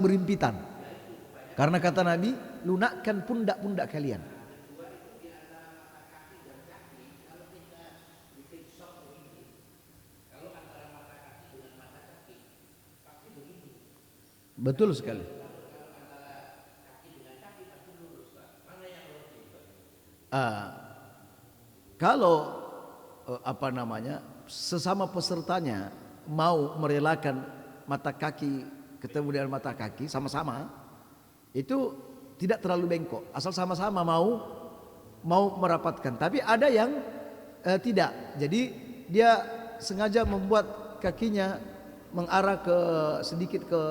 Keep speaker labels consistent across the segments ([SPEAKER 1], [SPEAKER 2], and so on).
[SPEAKER 1] berimpitan. Karena kata Nabi, lunakkan pundak-pundak kalian. Betul sekali. Kalau sesama pesertanya mau merelakan mata kaki ketemu dengan mata kaki sama-sama, itu tidak terlalu bengkok, asal sama-sama mau merapatkan. Tapi ada yang tidak, jadi dia sengaja membuat kakinya mengarah sedikit ke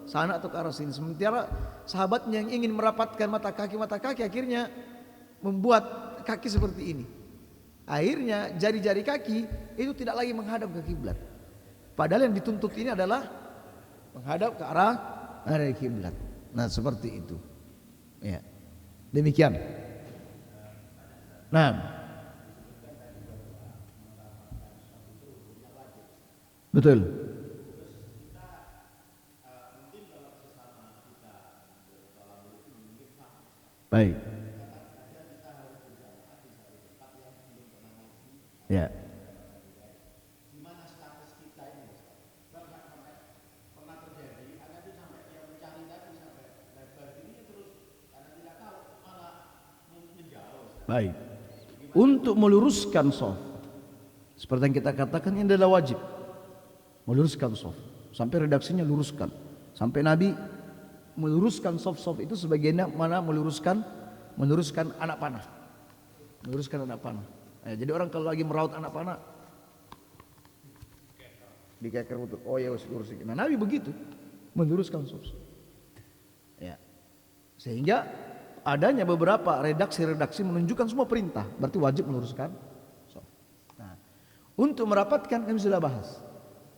[SPEAKER 1] sana atau ke arah sini, sementara sahabatnya yang ingin merapatkan mata kaki akhirnya membuat kaki seperti ini. Akhirnya jari-jari kaki itu tidak lagi menghadap ke kiblat. Padahal yang dituntut ini adalah menghadap ke arah kiblat. Nah, seperti itu. Ya. Demikian. Nah, betul. Baik. Ya. Baik. Untuk meluruskan shaf, seperti yang kita katakan, ini adalah wajib. Meluruskan shaf. Sampai redaksinya luruskan. Sampai Nabi meluruskan shaf itu sebagaimana meluruskan anak panah. Meluruskan anak panah. Jadi orang kalau lagi merawat anak panah dikeker betul. Oh ya, lurusin. Nah, Nabi begitu meluruskan shaf. Ya. Sehingga adanya beberapa redaksi menunjukkan semua perintah, berarti wajib meluruskan shaf. Nah, untuk merapatkan kami sudah bahas.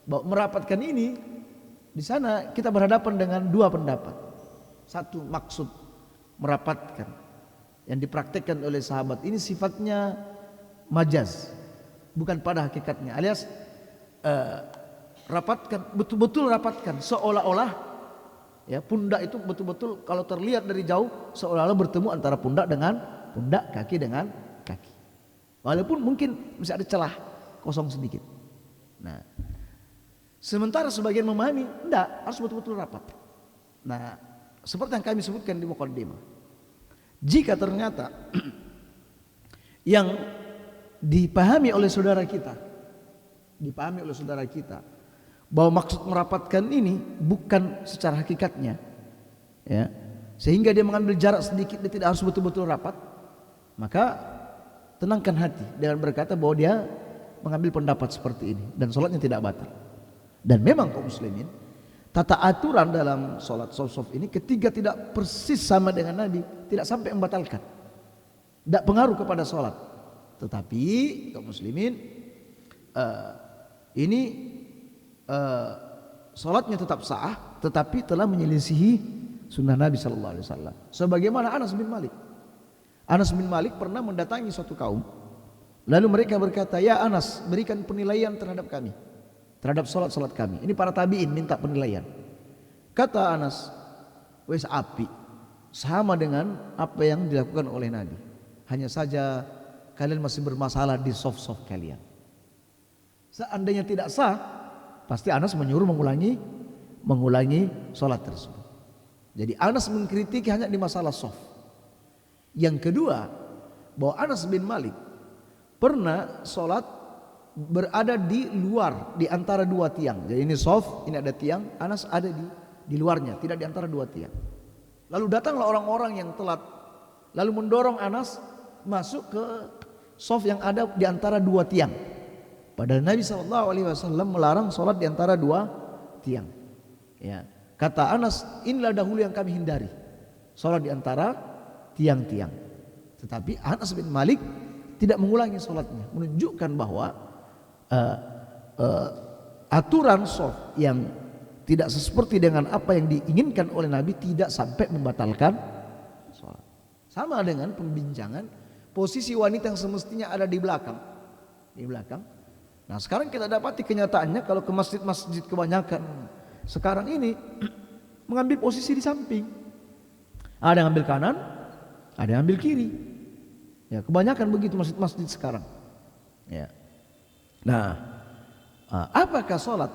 [SPEAKER 1] Bahwa merapatkan ini di sana kita berhadapan dengan dua pendapat. Satu, maksud merapatkan yang dipraktekkan oleh sahabat ini sifatnya majaz, bukan pada hakikatnya, alias rapatkan, betul-betul rapatkan, seolah-olah ya pundak itu betul-betul kalau terlihat dari jauh seolah-olah bertemu antara pundak dengan pundak, kaki dengan kaki, walaupun mungkin bisa ada celah kosong sedikit. Nah, sementara sebagian memahami enggak, harus betul-betul rapat. Nah, seperti yang kami sebutkan di muqaddimah, jika ternyata yang dipahami oleh saudara kita bahwa maksud merapatkan ini bukan secara hakikatnya, ya, sehingga dia mengambil jarak sedikit, dia tidak harus betul-betul rapat, maka tenangkan hati dengan berkata bahwa dia mengambil pendapat seperti ini dan sholatnya tidak batal. Dan memang kaum muslimin, tata aturan dalam sholat shaf ini ketika tidak persis sama dengan Nabi, tidak sampai membatalkan, tidak pengaruh kepada sholat. Tetapi kaum muslimin, ini sholatnya tetap sah, tetapi telah menyelisihi sunnah Nabi Sallallahu Alaihi Wasallam. Sebagaimana Anas bin Malik pernah mendatangi suatu kaum, lalu mereka berkata, ya Anas, berikan penilaian terhadap kami, terhadap sholat kami. Ini para tabi'in minta penilaian. Kata Anas, wes api, sama dengan apa yang dilakukan oleh Nabi. Hanya saja kalian masih bermasalah di shaf kalian. Seandainya tidak sah, pasti Anas menyuruh mengulangi sholat tersebut. Jadi Anas mengkritiki hanya di masalah shaf. Yang kedua, bahwa Anas bin Malik pernah sholat berada di luar, di antara dua tiang. Jadi ini shaf, ini ada tiang, Anas ada di luarnya, tidak di antara dua tiang. Lalu datanglah orang-orang yang telat, lalu mendorong Anas masuk ke shaf yang ada di antara dua tiang. Padahal Nabi SAW melarang sholat di antara dua tiang. Ya. Kata Anas, inilah dahulu yang kami hindari, sholat di antara tiang-tiang. Tetapi Anas bin Malik tidak mengulangi sholatnya, menunjukkan bahwa aturan shaf yang tidak seperti dengan apa yang diinginkan oleh Nabi tidak sampai membatalkan sholat. Sama dengan pembincangan posisi wanita yang semestinya ada di belakang. Nah, sekarang kita dapati kenyataannya kalau ke masjid-masjid kebanyakan sekarang ini mengambil posisi di samping. Ada yang ambil kanan, ada yang ambil kiri. Ya, kebanyakan begitu masjid-masjid sekarang. Ya. Nah, apakah sholat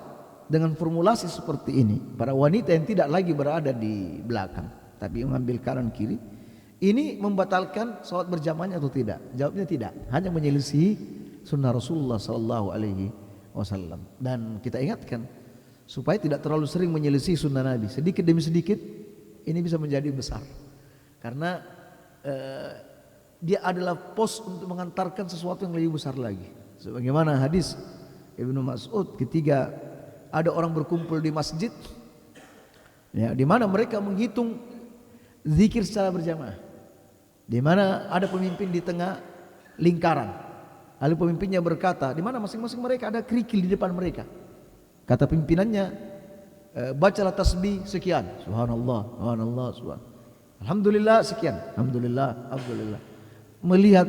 [SPEAKER 1] dengan formulasi seperti ini, para wanita yang tidak lagi berada di belakang tapi mengambil kanan kiri, ini membatalkan sholat berjamaahnya atau tidak? Jawabnya tidak, hanya menyelisih sunnah Rasulullah SAW. Dan kita ingatkan supaya tidak terlalu sering menyelisih sunnah Nabi. Sedikit demi sedikit ini bisa menjadi besar, karena dia adalah pos untuk mengantarkan sesuatu yang lebih besar lagi. Sebagaimana hadis Ibnu Mas'ud ketika ada orang berkumpul di masjid, ya, di mana mereka menghitung zikir secara berjamaah, di mana ada pemimpin di tengah lingkaran. Lalu pemimpinnya berkata, di mana masing-masing mereka ada kerikil di depan mereka. Kata pimpinannya, bacalah tasbih sekian, subhanallah, subhanallah, subhanallah, alhamdulillah sekian, alhamdulillah, alhamdulillah. Melihat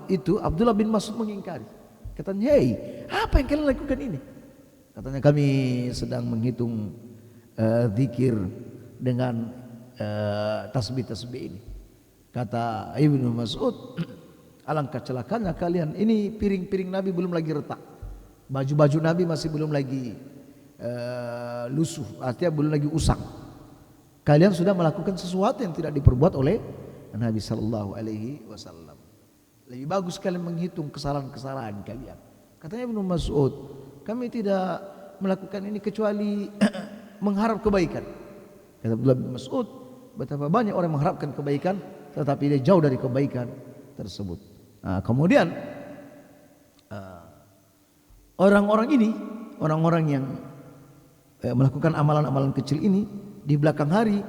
[SPEAKER 1] itu, Abdullah bin Mas'ud mengingkari. Katanya, hei, apa yang kalian lakukan ini? Katanya, kami sedang menghitung zikir dengan tasbih-tasbih ini. Kata Ibnu Mas'ud, alangkah celakanya kalian, ini piring-piring Nabi belum lagi retak, baju-baju Nabi masih belum lagi lusuh, artinya belum lagi usang. Kalian sudah melakukan sesuatu yang tidak diperbuat oleh Nabi Sallallahu Alaihi Wasallam. Lebih bagus kalian menghitung kesalahan-kesalahan kalian. Katanya Ibnu Mas'ud, kami tidak melakukan ini kecuali mengharap kebaikan. Kata Abdullah bin Mas'ud, betapa banyak orang mengharapkan kebaikan tetapi dia jauh dari kebaikan tersebut. Nah, kemudian orang-orang ini, orang-orang yang melakukan amalan-amalan kecil ini di belakang hari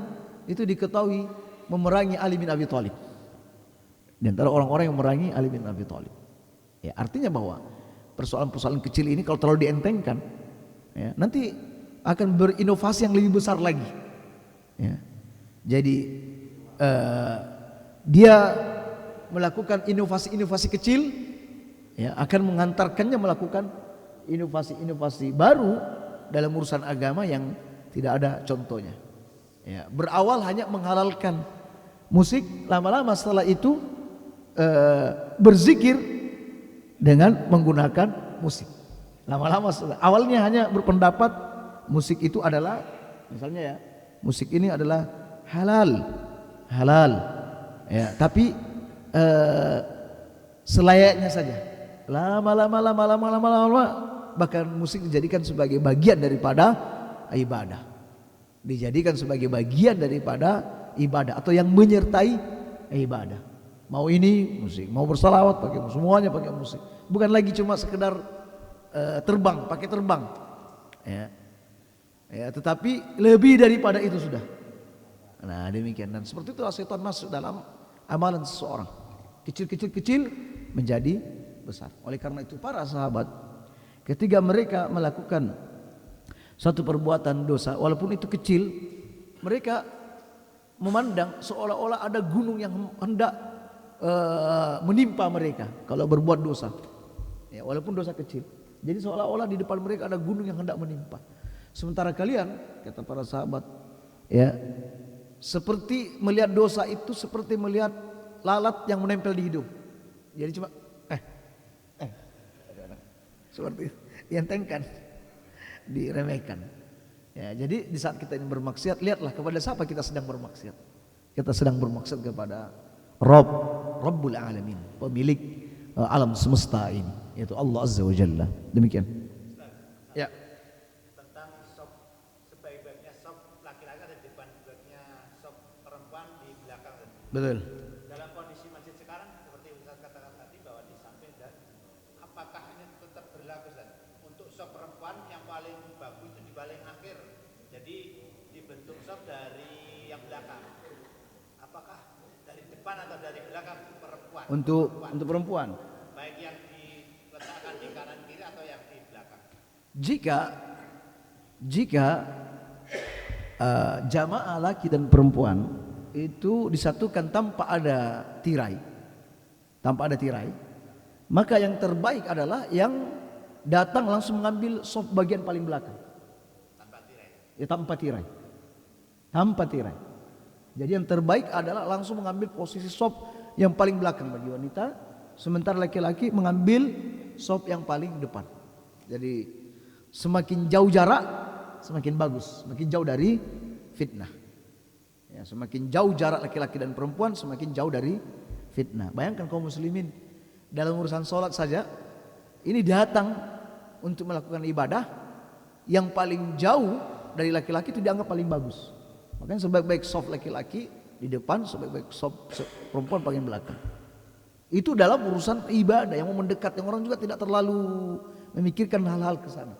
[SPEAKER 1] itu diketahui memerangi Ali bin Abi Thalib. Di antara orang-orang yang memerangi Ali bin Abi Thalib. Ya, artinya bahwa persoalan-persoalan kecil ini kalau terlalu dientengkan, ya, nanti akan berinovasi yang lebih besar lagi. Ya. Jadi dia melakukan inovasi-inovasi kecil, ya, akan mengantarkannya melakukan inovasi-inovasi baru dalam urusan agama yang tidak ada contohnya. Ya, berawal hanya menghalalkan musik, lama-lama setelah itu berzikir dengan menggunakan musik. Lama-lama awalnya hanya berpendapat musik itu adalah, misalnya ya, musik ini adalah halal, ya, tapi selayaknya saja. Lama-lama bahkan musik dijadikan sebagai bagian daripada ibadah, dijadikan sebagai bagian daripada ibadah atau yang menyertai ibadah. Mau ini musik, mau bersalawat pakai musik, semuanya pakai musik. Bukan lagi cuma sekedar terbang, pakai terbang, ya. Ya, tetapi lebih daripada itu sudah. Nah, demikian, dan seperti itu setan masuk dalam amalan seseorang. Kecil menjadi besar. Oleh karena itu para sahabat ketika mereka melakukan satu perbuatan dosa, walaupun itu kecil, mereka memandang seolah-olah ada gunung yang hendak menimpa mereka kalau berbuat dosa, ya, walaupun dosa kecil. Jadi seolah-olah di depan mereka ada gunung yang hendak menimpa. Sementara kalian, kata para sahabat, ya, seperti melihat dosa itu seperti melihat lalat yang menempel di hidung. Jadi cuma seperti dientengkan, diremehkan. Ya, jadi di saat kita ini bermaksiat, lihatlah kepada siapa kita sedang bermaksiat. Kita sedang bermaksiat kepada Rabbul Alamin, pemilik alam semesta ini, yaitu Allah Azza wa Jalla. Demikian. Ya.
[SPEAKER 2] Tentang sop, sebaik-baiknya sop laki-laki ada di depan, sebaiknya sop perempuan di belakang.
[SPEAKER 1] Betul.
[SPEAKER 2] Dalam kondisi masjid sekarang seperti Ustaz katakan tadi bahwa di samping, dan apakah ini tetap berlaku, Ustaz? Untuk sop perempuan yang paling bagus itu di paling akhir. Jadi dibentuk sop dari yang belakang. Apakah dari depan atau dari belakang perempuan?
[SPEAKER 1] Untuk perempuan.
[SPEAKER 2] Baik yang diletakkan di kanan kiri atau yang di belakang.
[SPEAKER 1] Jika jamaah laki dan perempuan itu disatukan tanpa ada tirai, maka yang terbaik adalah yang datang langsung mengambil sop bagian paling belakang.
[SPEAKER 2] Tanpa tirai.
[SPEAKER 1] Ya, tanpa tirai. tanpa tirai. Jadi yang terbaik adalah langsung mengambil posisi saf yang paling belakang bagi wanita, sementara laki-laki mengambil saf yang paling depan. Jadi semakin jauh jarak semakin bagus, semakin jauh dari fitnah. Ya, semakin jauh jarak laki-laki dan perempuan semakin jauh dari fitnah. Bayangkan kaum muslimin dalam urusan sholat saja, ini datang untuk melakukan ibadah, yang paling jauh dari laki-laki itu dianggap paling bagus. Makanya sebaik-baik shaf laki-laki di depan, sebaik-baik shaf perempuan paling belakang. Itu dalam urusan ibadah yang mau mendekat, yang orang juga tidak terlalu memikirkan hal-hal ke sana.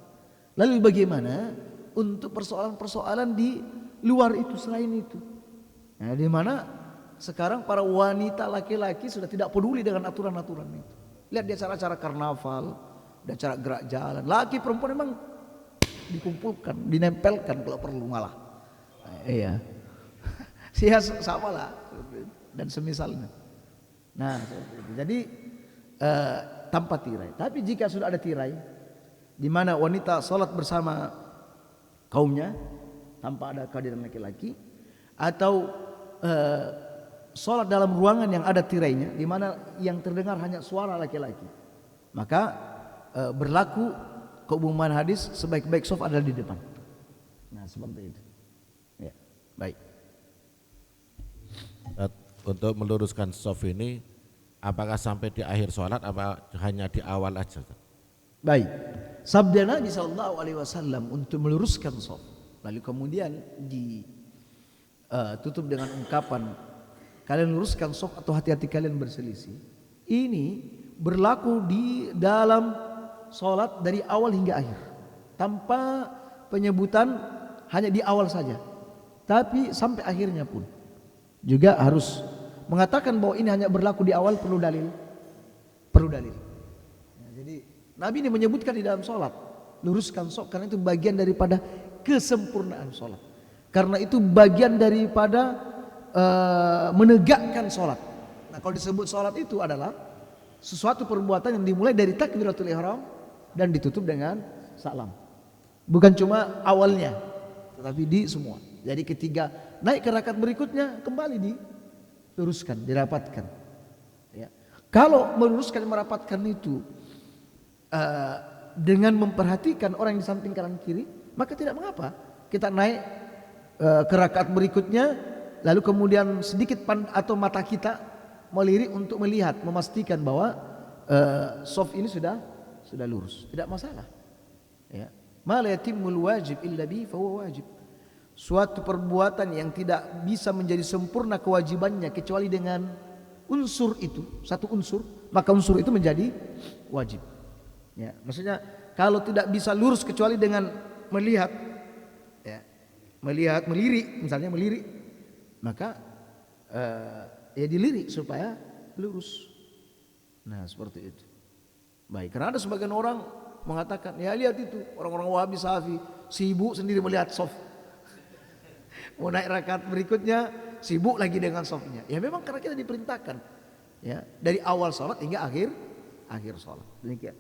[SPEAKER 1] Lalu bagaimana untuk persoalan-persoalan di luar itu, selain itu? Nah, di mana sekarang para wanita laki-laki sudah tidak peduli dengan aturan-aturan itu. Lihat di acara-acara karnaval, di acara gerak jalan, laki perempuan memang dikumpulkan, dinempelkan kalau perlu malah. Iya. Sia sama lah dan semisalnya. Nah, jadi tanpa tirai. Tapi jika sudah ada tirai, di mana wanita salat bersama kaumnya tanpa ada kehadiran laki-laki, atau salat dalam ruangan yang ada tirainya, di mana yang terdengar hanya suara laki-laki, maka berlaku keumuman hadis sebaik-baik shaf adalah di depan. Nah, seperti itu. Ya, baik.
[SPEAKER 3] Untuk meluruskan shaf ini, apakah sampai di akhir sholat apa hanya di awal aja?
[SPEAKER 1] Baik. Sabda Nabi SAW untuk meluruskan shaf, lalu kemudian ditutup dengan ungkapan, kalian luruskan shaf atau hati-hati kalian berselisih. Ini berlaku di dalam sholat dari awal hingga akhir, tanpa penyebutan hanya di awal saja, tapi sampai akhirnya pun juga harus mengatakan bahwa ini hanya berlaku di awal, perlu dalil. Ya, jadi Nabi ini menyebutkan di dalam sholat, luruskan shaf, karena itu bagian daripada kesempurnaan sholat, karena itu bagian daripada menegakkan sholat. Nah, kalau disebut sholat itu adalah sesuatu perbuatan yang dimulai dari takbiratul ihram dan ditutup dengan salam. Bukan cuma awalnya, tetapi di semua. Jadi ketika naik ke rakaat berikutnya kembali diluruskan, dirapatkan. Ya. Kalau meluruskan, merapatkan itu dengan memperhatikan orang yang di samping kanan kiri, maka tidak mengapa kita naik ke rakaat berikutnya, lalu kemudian sedikit atau mata kita melirik untuk melihat, memastikan bahwa shaf ini sudah lurus, tidak masalah. Ya. Ma la yatimul wajib illa bi fa huwa wajib. Suatu perbuatan yang tidak bisa menjadi sempurna kewajibannya kecuali dengan unsur itu, satu unsur, maka unsur itu menjadi wajib. Ya, maksudnya kalau tidak bisa lurus kecuali dengan melihat, ya, melirik, misalnya melirik, maka ya dilirik supaya lurus. Nah, seperti itu. Baik, karena ada sebagian orang mengatakan, ya lihat itu orang-orang Wahabi Salafi sibuk sendiri melihat shaf. Mau naik rakaat berikutnya sibuk lagi dengan shafnya. Ya memang karena kita diperintahkan, ya, dari awal sholat hingga akhir sholat. Demikian.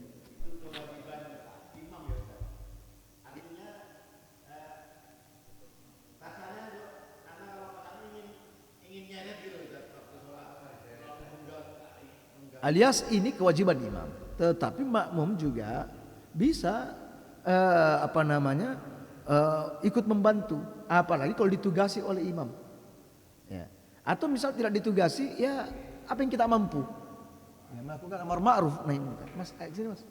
[SPEAKER 1] Alias ini kewajiban imam, tetapi makmum juga bisa ikut membantu, apalagi kalau ditugasi oleh imam, ya. Atau misal tidak ditugasi, ya apa yang kita mampu, ya, melakukan amar ma'ruf nahi munkar. Mas, sini mas.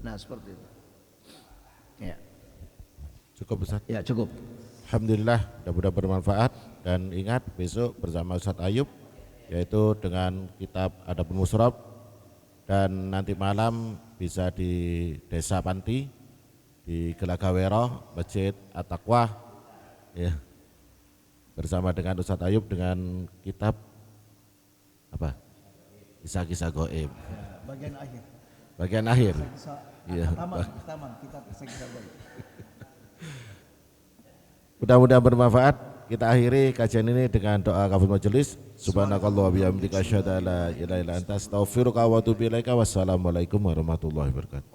[SPEAKER 1] Nah, seperti itu. Ya.
[SPEAKER 3] Cukup Ustaz?
[SPEAKER 1] Ya, cukup.
[SPEAKER 3] Alhamdulillah, mudah-mudahan bermanfaat, dan ingat besok bersama Ustaz Ayub, yaitu dengan kitab Adabul Musyrab, dan nanti malam bisa di Desa Panti di Gelagawero, Masjid At-Taqwa, ya, bersama dengan Ustadz Ayub dengan kitab apa? Kisah-kisah Gaib. Ya, bagian akhir. Iya. Kitab Kisah-kisah Gaib. Mudah-mudahan bermanfaat. Kita akhiri kajian ini dengan doa kaful majelis. Subhanakallah wa bihamdika asyhadu an la ilaha illa anta astaghfiruka wa atubu ilaika. Wassalamualaikum warahmatullahi wabarakatuh.